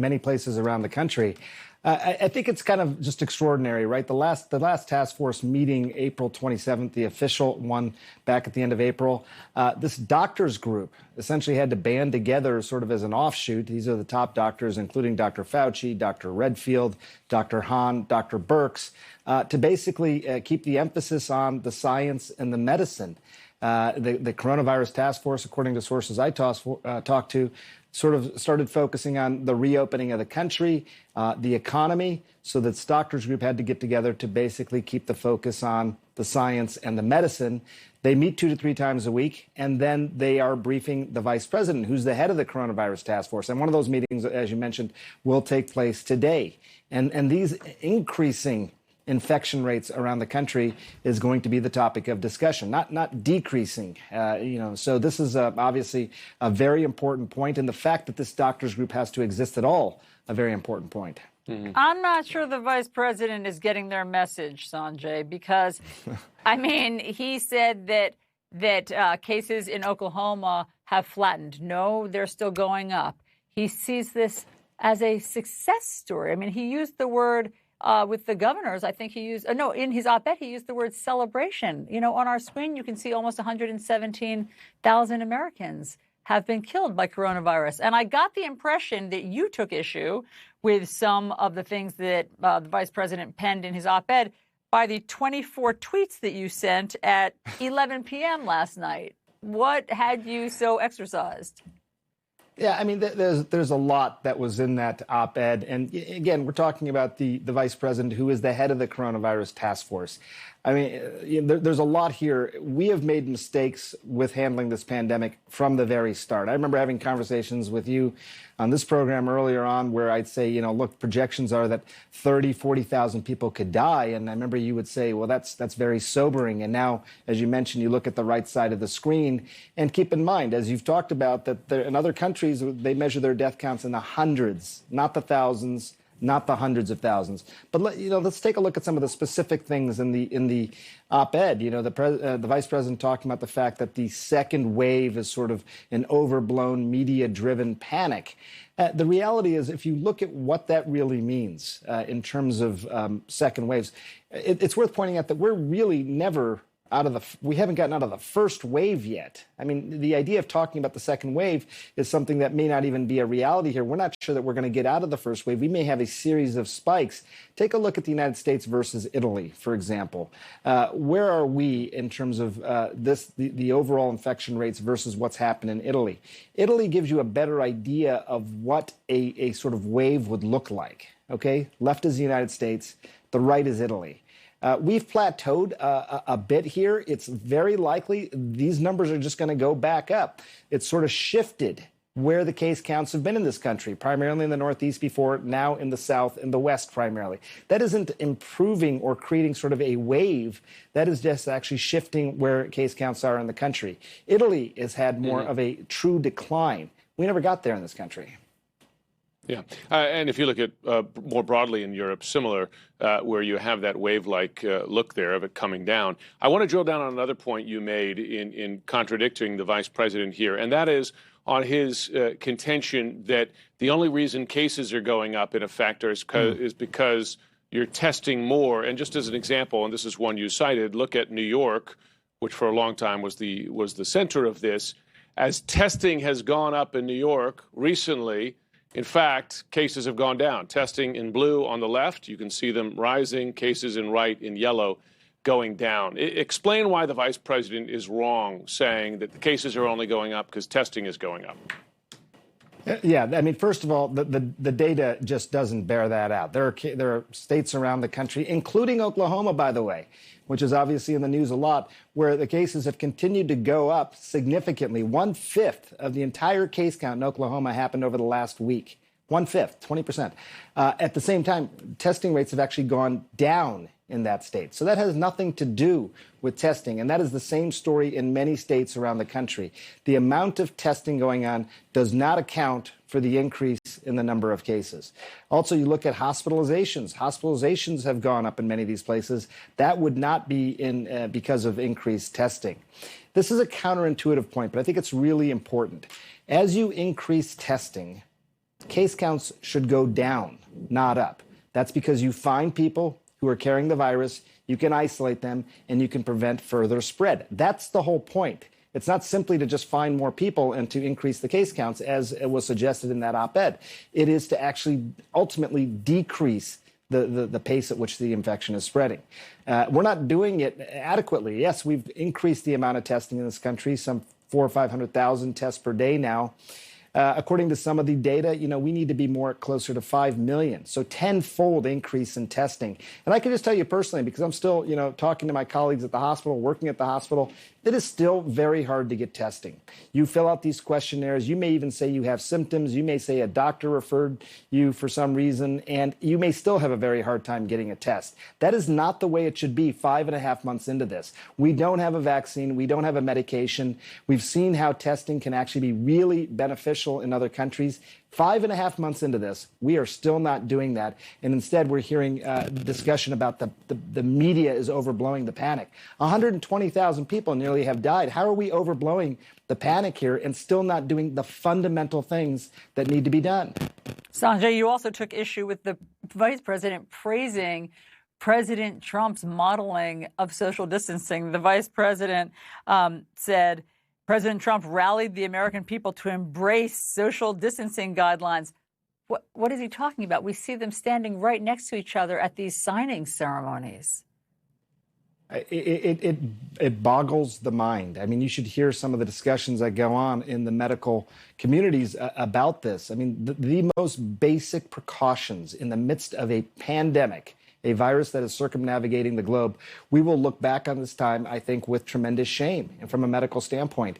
many places around the country. I think it's kind of just extraordinary, right? The last task force meeting, April 27th, the official one back at the end of April, this doctors group essentially had to band together sort of as an offshoot. These are the top doctors, including Dr. Fauci, Dr. Redfield, Dr. Hahn, Dr. Birx, to basically keep the emphasis on the science and the medicine. The coronavirus task force, according to sources I talked to, sort of started focusing on the reopening of the country, the economy. So that doctors group had to get together to basically keep the focus on the science and the medicine. They meet 2 to 3 times a week, and then they are briefing the vice president, who's the head of the coronavirus task force. And one of those meetings, as you mentioned, will take place today. And these increasing infection rates around the country is going to be the topic of discussion, not decreasing. So this is obviously a very important point, and the fact that this doctors group has to exist at all, a very important point. Mm-hmm. I'm not sure the vice president is getting their message, Sanjay, because, I mean, he said that cases in Oklahoma have flattened. No, they're still going up. He sees this as a success story. I mean, he used the word with the governors, I think he used, in his op-ed, he used the word celebration. You know, on our screen, you can see almost 117,000 Americans have been killed by coronavirus. And I got the impression that you took issue with some of the things that the vice president penned in his op-ed by the 24 tweets that you sent at 11 p.m. last night. What had you so exercised? Yeah, I mean, there's a lot that was in that op-ed. And again, we're talking about the vice president who is the head of the coronavirus task force. I mean, there's a lot here. We have made mistakes with handling this pandemic from the very start. I remember having conversations with you on this program earlier on where I'd say, look, projections are that 30, 40,000 people could die. And I remember you would say, well, that's very sobering. And now, as you mentioned, you look at the right side of the screen and keep in mind, as you've talked about, that in other countries, they measure their death counts in the hundreds, not the thousands, not the hundreds of thousands. But let's take a look at some of the specific things in the op-ed. The vice president talking about the fact that the second wave is sort of an overblown, media-driven panic. The reality is, if you look at what that really means in terms of second waves, it's worth pointing out that we're really never we haven't gotten out of the first wave yet. I mean, the idea of talking about the second wave is something that may not even be a reality here. We're not sure that we're going to get out of the first wave. We may have a series of spikes. Take a look at the United States versus Italy, for example. Where are we in terms of the overall infection rates versus what's happened in Italy? Italy gives you a better idea of what a sort of wave would look like. Okay, left is the United States, the right is Italy. We've plateaued a bit here. It's very likely these numbers are just going to go back up. It's sort of shifted where the case counts have been in this country, primarily in the Northeast before, now in the South and the West primarily. That isn't improving or creating sort of a wave. That is just actually shifting where case counts are in the country. Italy has had more of a true decline. We never got there in this country. Yeah. And if you look at more broadly in Europe, similar, where you have that wave-like look there of it coming down. I want to drill down on another point you made in contradicting the vice president here, and that is on his contention that the only reason cases are going up, in effect, is because you're testing more. And just as an example, and this is one you cited, look at New York, which for a long time was the center of this. As testing has gone up in New York recently, in fact, cases have gone down. Testing in blue on the left, you can see them rising. Cases in right, in yellow, going down. Explain why the vice president is wrong saying that the cases are only going up because testing is going up. Yeah, I mean, first of all, the data just doesn't bear that out. There are states around the country, including Oklahoma, by the way, which is obviously in the news a lot, where the cases have continued to go up significantly. 1/5 of the entire case count in Oklahoma happened over the last week. 1/5, 20%. At the same time, testing rates have actually gone down in that state. So that has nothing to do with testing. And that is the same story in many states around the country. The amount of testing going on does not account for the increase in the number of cases. Also, you look at hospitalizations. Hospitalizations have gone up in many of these places. That would not be because of increased testing. This is a counterintuitive point, but I think it's really important. As you increase testing, case counts should go down, not up. That's because you find people who are carrying the virus, you can isolate them, and you can prevent further spread. That's the whole point. It's not simply to just find more people and to increase the case counts, as it was suggested in that op-ed. It is to actually ultimately decrease the pace at which the infection is spreading. We're not doing it adequately. Yes, we've increased the amount of testing in this country, some 400,000 or 500,000 tests per day now. According to some of the data, we need to be more closer to 5 million. So tenfold increase in testing. And I can just tell you personally, because I'm still, talking to my colleagues at the hospital, working at the hospital, it is still very hard to get testing. You fill out these questionnaires. You may even say you have symptoms. You may say a doctor referred you for some reason, and you may still have a very hard time getting a test. That is not the way it should be 5.5 months into this. We don't have a vaccine. We don't have a medication. We've seen how testing can actually be really beneficial in other countries. 5.5 months into this, we are still not doing that. And instead, we're hearing discussion about the media is overblowing the panic. 120,000 people nearly have died. How are we overblowing the panic here and still not doing the fundamental things that need to be done? Sanjay, you also took issue with the vice president praising President Trump's modeling of social distancing. The vice president said, President Trump rallied the American people to embrace social distancing guidelines. What is he talking about? We see them standing right next to each other at these signing ceremonies. It boggles the mind. I mean, you should hear some of the discussions that go on in the medical communities about this. I mean, the most basic precautions in the midst of a pandemic, a virus that is circumnavigating the globe, we will look back on this time, I think, with tremendous shame and from a medical standpoint.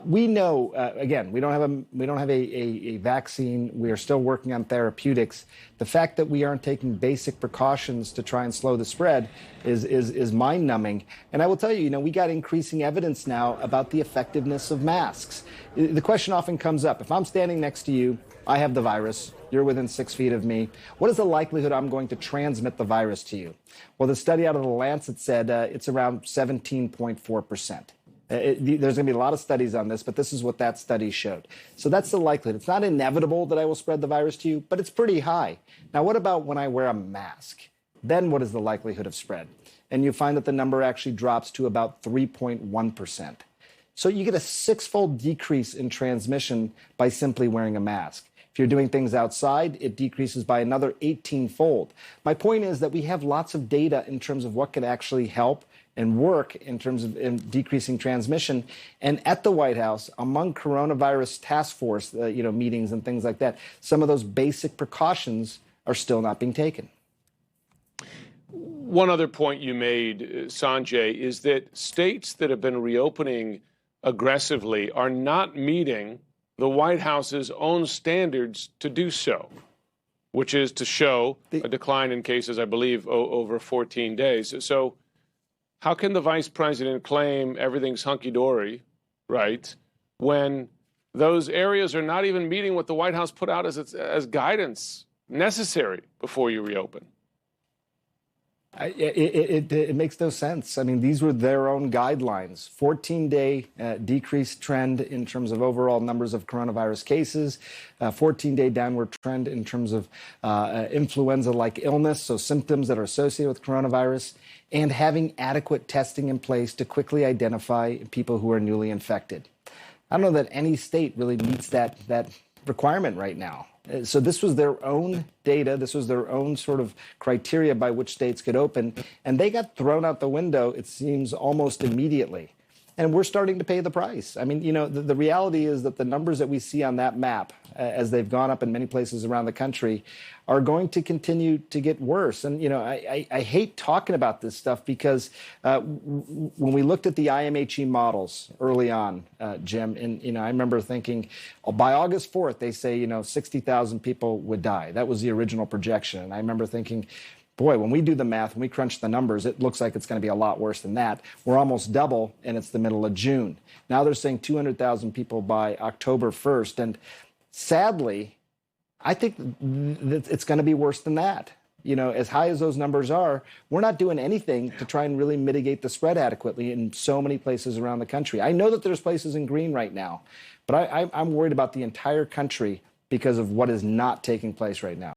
We know, again, we don't have a vaccine. We are still working on therapeutics. The fact that we aren't taking basic precautions to try and slow the spread is mind-numbing. And I will tell you, we got increasing evidence now about the effectiveness of masks. The question often comes up, if I'm standing next to you, I have the virus, you're within 6 feet of me, what is the likelihood I'm going to transmit the virus to you? Well, the study out of the Lancet said it's around 17.4%. There's going to be a lot of studies on this, but this is what that study showed. So that's the likelihood. It's not inevitable that I will spread the virus to you, but it's pretty high. Now, what about when I wear a mask? Then what is the likelihood of spread? And you find that the number actually drops to about 3.1%. So you get a 6-fold decrease in transmission by simply wearing a mask. If you're doing things outside, it decreases by another 18-fold. My point is that we have lots of data in terms of what can actually help and work in terms of decreasing transmission. And at the White House, among coronavirus task force meetings and things like that, some of those basic precautions are still not being taken. One other point you made, Sanjay, is that states that have been reopening aggressively are not meeting the White House's own standards to do so, which is to show a decline in cases, I believe, over 14 days. So how can the vice president claim everything's hunky-dory, right, when those areas are not even meeting what the White House put out as guidance necessary before you reopen? It makes no sense. I mean, these were their own guidelines. 14-day decreased trend in terms of overall numbers of coronavirus cases, 14-day downward trend in terms of influenza-like illness, so symptoms that are associated with coronavirus, and having adequate testing in place to quickly identify people who are newly infected. I don't know that any state really meets that requirement right now. So this was their own data. This was their own sort of criteria by which states could open. And they got thrown out the window, it seems, almost immediately. And we're starting to pay the price. I mean, the reality is that the numbers that we see on that map, as they've gone up in many places around the country, are going to continue to get worse. And, I hate talking about this stuff because when we looked at the IMHE models early on, Jim, and, I remember thinking, by August 4th, they say, 60,000 people would die. That was the original projection. And I remember thinking, boy, when we do the math, when we crunch the numbers, it looks like it's going to be a lot worse than that. We're almost double, and it's the middle of June. Now they're saying 200,000 people by October 1st. And sadly, I think it's going to be worse than that. As high as those numbers are, we're not doing anything to try and really mitigate the spread adequately in so many places around the country. I know that there's places in green right now, but I'm worried about the entire country because of what is not taking place right now.